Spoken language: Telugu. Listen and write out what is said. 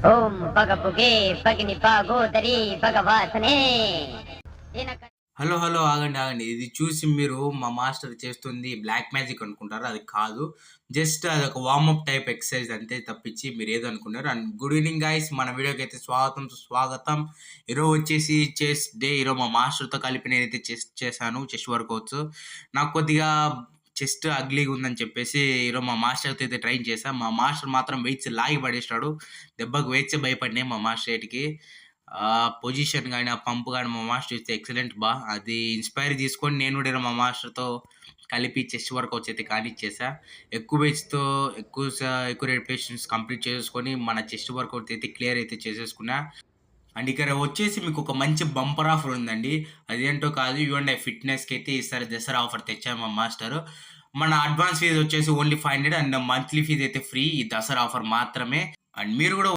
ఓం పగపుగే పగిని పాగోదరి భగవాసనే. హలో హలో ఆగండి ఇది చూసి మీరు మా మాస్టర్ చేస్తుంది బ్లాక్ మ్యాజిక్ అనుకుంటారు. అది కాదు, జస్ట్ అది ఒక వార్మప్ టైప్ ఎక్సర్సైజ్ అంతే తప్పించి మీరు ఏదో అనుకున్నారు. అండ్ గుడ్ ఈవినింగ్ గైస్, మన వీడియోకి అయితే స్వాగతం. ఈరోజు వచ్చేసి చెస్ డే. ఈరోజు మా మాస్టర్తో కలిపి నేనైతే చెస్ చేశాను, చెస్ వర్కౌట్స్. నాకు కొద్దిగా చెస్ట్ అగ్లీగా ఉందని చెప్పేసి ఈరోజు మా మాస్టర్తో అయితే ట్రైన్ చేశాను. మా మాస్టర్ మాత్రం వెయిట్స్ లాగి పడేస్తాడు. దెబ్బకు వెయిట్స్ భయపడినాయి మా మాస్టర్ ఎయిట్కి. పొజిషన్ కానీ, ఆ పంప్ కానీ మా మాస్టర్ ఇస్తే ఎక్సలెంట్ అది ఇన్స్పైర్ తీసుకొని నేను కూడా మా మాస్టర్తో కలిపి చెస్ట్ వర్కౌట్స్ అయితే కానిచ్చేసా. ఎక్కువ వెయిట్స్తో ఎక్కువ రెపిటేషన్స్ కంప్లీట్ చేసుకొని మన చెస్ట్ వర్కౌట్ అయితే క్లియర్ అయితే చేసేసుకున్నా. అండ్ ఇక్కడ వచ్చేసి మీకు ఒక మంచి బంపర్ ఆఫర్ ఉందండి. అదేంటో కాదు, యుఎండ్ ఫిట్నెస్కి అయితే ఈసారి దసరా ఆఫర్ తెచ్చాను మా మాస్టర్. మన అడ్వాన్స్ ఫీజు వచ్చేసి ఓన్లీ 500 అండ్ మంత్లీ ఫీజు అయితే ఫ్రీ. ఈ దసరా ఆఫర్ మాత్రమే. అండ్ మీరు కూడా